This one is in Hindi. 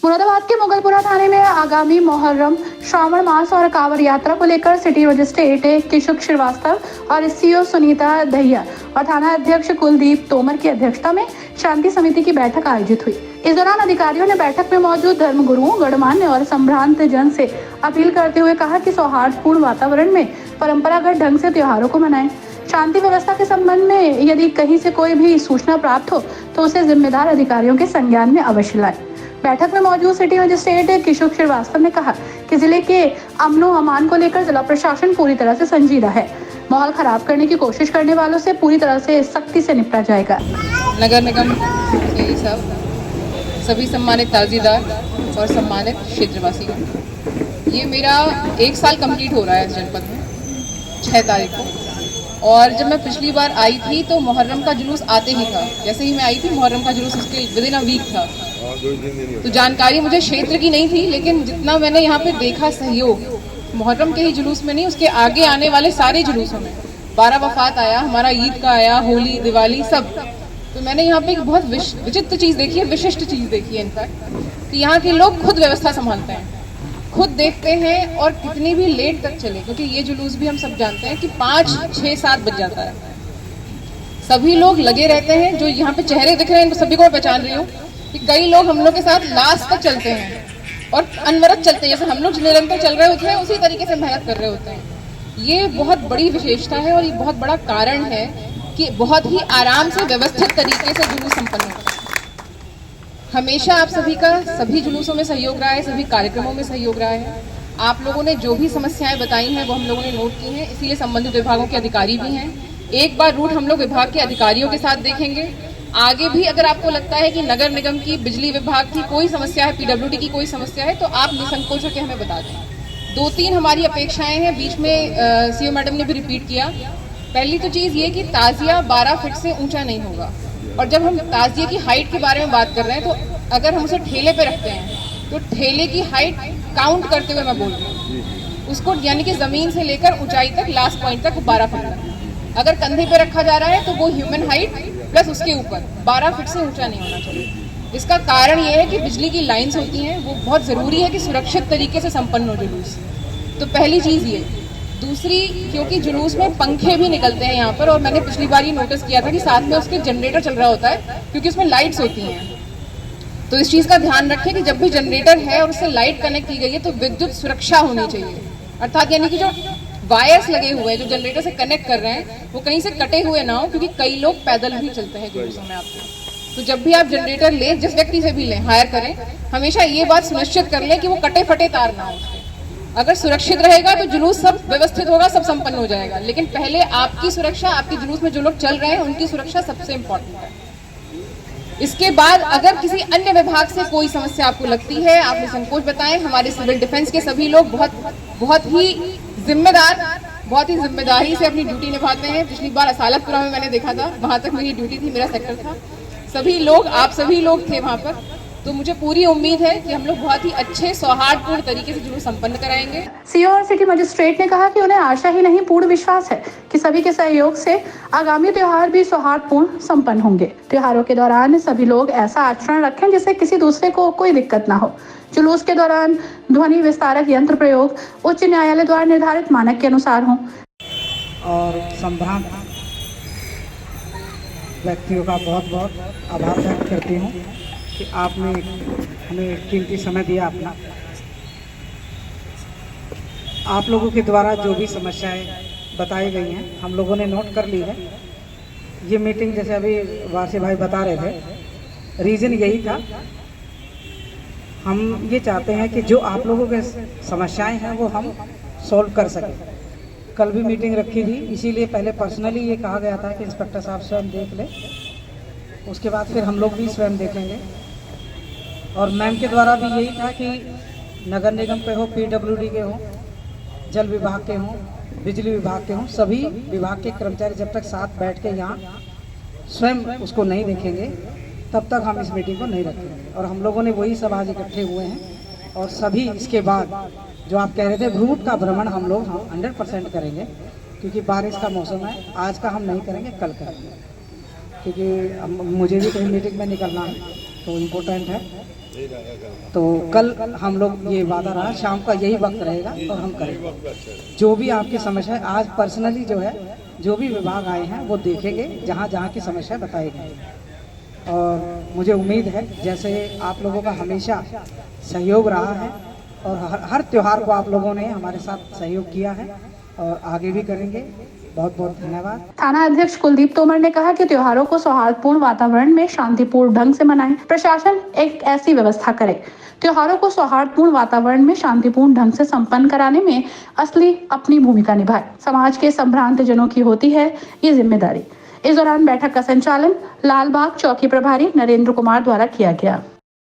मुरादाबाद के मुगलपुरा थाने में आगामी मुहर्रम, श्रावण मास और कांवड़ यात्रा को लेकर सिटी मजिस्ट्रेट किशुक श्रीवास्तव और सीओ सुनीता दहिया और थाना अध्यक्ष कुलदीप तोमर की अध्यक्षता में शांति समिति की बैठक आयोजित हुई। इस दौरान अधिकारियों ने बैठक में मौजूद धर्म गुरुओं, गणमान्य और संभ्रांत जन से अपील करते हुए कहा कि सौहार्दपूर्ण वातावरण में परंपरागत ढंग से त्योहारों को मनाएं। शांति व्यवस्था के संबंध में यदि कहीं से कोई भी सूचना प्राप्त हो तो उसे जिम्मेदार अधिकारियों के संज्ञान में अवश्य लाएं। बैठक में मौजूद सिटी मजिस्ट्रेट किशोर श्रीवास्तव ने कहा कि जिले के अमनो अमान को लेकर जिला प्रशासन पूरी तरह से संजीदा है। माहौल खराब करने की कोशिश करने वालों से पूरी तरह से सख्ती से निपटा जाएगा। नगर निगम के सभी सम्मानित ताजीदार और सम्मानित क्षेत्रवासियों, ये मेरा 1 साल कंप्लीट हो रहा है इस जनपद में 6 तारीख को। और जब मैं पिछली बार आई थी तो मुहर्रम का जुलूस आते ही था, जैसे ही मैं आई थी मुहर्रम का जुलूस उसके विदिन अ वीक था। तो जानकारी मुझे क्षेत्र की नहीं थी, लेकिन जितना मैंने यहाँ पे देखा सहयोग, मुहर्रम के ही जुलूस में नहीं, उसके आगे आने वाले सारे जुलूसों में 12 वफात आया, हमारा ईद का आया, होली, दिवाली, सब। तो मैंने यहाँ पे एक बहुत विचित्र चीज़ देखी है, विशिष्ट चीज़ देखी है इनफैक्ट, कि यहाँ के लोग खुद व्यवस्था संभालते हैं, खुद देखते हैं। और कितनी भी लेट तक चले, क्योंकि ये जुलूस भी हम सब जानते हैं कि 5, 6, 7 बज जाता है, सभी लोग लगे रहते हैं। जो यहाँ पे चेहरे दिख रहे हैं सभी को मैं पहचान रही हूँ कि कई लोग हम लोग के साथ लास्ट तक चलते हैं और अनवरत चलते हैं, जैसे हम लोग निरंतर चल रहे होते हैं उसी तरीके से मेहनत कर रहे होते हैं। ये बहुत बड़ी विशेषता है और ये बहुत बड़ा कारण है कि बहुत ही आराम से व्यवस्थित तरीके से जुलूस संपन्न होता है। हमेशा आप सभी का सभी जुलूसों में सहयोग रहा है, सभी कार्यक्रमों में सहयोग रहा है। आप लोगों ने जो भी समस्याएं बताई हैं वो हम लोगों ने नोट की हैं, इसीलिए संबंधित विभागों के अधिकारी भी हैं। एक बार रूट हम लोग विभाग के अधिकारियों के साथ देखेंगे। आगे भी अगर आपको लगता है कि नगर निगम की, बिजली विभाग की कोई समस्या है, पीडब्ल्यूडी की कोई समस्या है, तो आप निसंकोच होकर हमें बता दें। 2-3 हमारी अपेक्षाएं हैं, बीच में सीओ मैडम ने भी रिपीट किया। पहली तो चीज़ ये कि ताजिया 12 फीट से ऊंचा नहीं होगा। और जब हम ताजिए की हाइट के बारे में बात कर रहे हैं तो अगर हम उसे ठेले पे रखते हैं तो ठेले की हाइट काउंट करते हुए मैं बोल रही हूँ, उसको यानी कि ज़मीन से लेकर ऊंचाई तक, लास्ट पॉइंट तक 12 फीट तक। अगर कंधे पे रखा जा रहा है तो वो ह्यूमन हाइट प्लस उसके ऊपर 12 फीट से ऊंचा नहीं होना चाहिए। इसका कारण ये है कि बिजली की लाइन्स होती हैं, वो बहुत ज़रूरी है कि सुरक्षित तरीके से संपन्न हो जुलूस। तो पहली चीज़ ये। दूसरी, क्योंकि जुलूस में पंखे भी निकलते हैं यहाँ पर, और मैंने पिछली बार ये नोटिस किया था कि साथ में उसके जनरेटर चल रहा होता है, क्योंकि उसमें लाइट्स होती हैं। तो इस चीज़ का ध्यान रखें कि जब भी जनरेटर है और उससे लाइट कनेक्ट की गई है तो विद्युत सुरक्षा होनी चाहिए। अर्थात यानी कि जो वायर्स लगे हुए हैं जो जनरेटर से कनेक्ट कर रहे हैं वो कहीं से कटे हुए ना हो, क्योंकि कई लोग पैदल भी चलते हैं जुलूसों में आपको। तो जब भी आप जनरेटर लें, जिस व्यक्ति से भी लें, हायर करें, हमेशा ये बात सुनिश्चित कर लें कि वो कटे फटे तार ना हो उसके। अगर सुरक्षित रहेगा तो जुलूस सब व्यवस्थित होगा, सब संपन्न हो जाएगा। लेकिन पहले आपकी सुरक्षा, आपके जुलूस में जो लोग चल रहे हैं उनकी सुरक्षा सबसे इम्पोर्टेंट है। इसके बाद अगर किसी अन्य विभाग से कोई समस्या आपको लगती है, आप निसंकोच बताएं। हमारे सिविल डिफेंस के सभी लोग बहुत ही जिम्मेदार, बहुत ही जिम्मेदारी से अपनी ड्यूटी निभाते हैं। पिछली बार असालतपुरा में मैंने देखा था, वहां तक मेरी ड्यूटी थी, मेरा सेक्टर था। सभी लोग, आप सभी लोग थे वहां पर। तो मुझे पूरी उम्मीद है कि हम लोग बहुत ही अच्छे सौहार्दपूर्ण तरीके से जुलूस संपन्न कराएंगे। सीओ और सिटी मजिस्ट्रेट ने कहा कि उन्हें आशा ही नहीं पूर्ण विश्वास है कि सभी के सहयोग से आगामी त्योहार भी सौहार्दपूर्ण संपन्न होंगे। त्योहारों के दौरान सभी लोग ऐसा आचरण रखें जिससे किसी दूसरे को कोई दिक्कत ना हो। जुलूस के दौरान ध्वनि विस्तारक यंत्र प्रयोग उच्च न्यायालय द्वारा निर्धारित मानक के अनुसार हो। और संभ्रांत व्यक्तियों का बहुत बहुत आभार व्यक्त करती हूँ कि आपने हमें कीमती समय दिया अपना। आप लोगों के द्वारा जो भी समस्याएं बताई गई हैं हम लोगों ने नोट कर ली है। ये मीटिंग, जैसे अभी वारसी भाई बता रहे थे, रीज़न यही था। हम ये चाहते हैं कि जो आप लोगों के समस्याएं हैं वो हम सॉल्व कर सकें। कल भी मीटिंग रखी थी, इसीलिए पहले पर्सनली ये कहा गया था कि इंस्पेक्टर साहब स्वयं देख लें, उसके बाद फिर हम लोग भी स्वयं देखेंगे। और मैम के द्वारा भी यही था कि नगर निगम के हो, पीडब्ल्यूडी के हो, जल विभाग के हों, बिजली विभाग के हों, सभी विभाग के कर्मचारी जब तक साथ बैठ के यहाँ स्वयं उसको नहीं देखेंगे तब तक हम इस मीटिंग को नहीं रखेंगे। और हम लोगों ने वही सब आज इकट्ठे हुए हैं। और सभी इसके बाद जो आप कह रहे थे रूट का भ्रमण हम लोग 100% करेंगे, क्योंकि बारिश का मौसम है। आज का हम नहीं करेंगे, कल करेंगे, क्योंकि मुझे भी कहीं मीटिंग में निकलना है। तो इम्पोर्टेंट है। तो कल हम लोग ये वादा रहा, शाम का यही वक्त रहेगा और हम करेंगे जो भी आपकी समस्या है। आज पर्सनली जो है जो भी विभाग आए हैं वो देखेंगे, जहाँ जहाँ की समस्या बताई गई। और मुझे उम्मीद है जैसे आप लोगों का हमेशा सहयोग रहा है और हर त्यौहार को आप लोगों ने हमारे साथ सहयोग किया है और आगे भी करेंगे। बहुत बहुत धन्यवाद। थाना अध्यक्ष कुलदीप तोमर ने कहा कि त्योहारों को सौहार्दपूर्ण वातावरण में शांतिपूर्ण ढंग से मनाएं। प्रशासन एक ऐसी व्यवस्था करे त्योहारों को सौहार्दपूर्ण वातावरण में शांतिपूर्ण ढंग से संपन्न कराने में असली अपनी भूमिका निभाए। समाज के संभ्रांत जनों की होती है ये जिम्मेदारी। इस दौरान बैठक का संचालन लालबाग चौकी प्रभारी नरेंद्र कुमार द्वारा किया गया।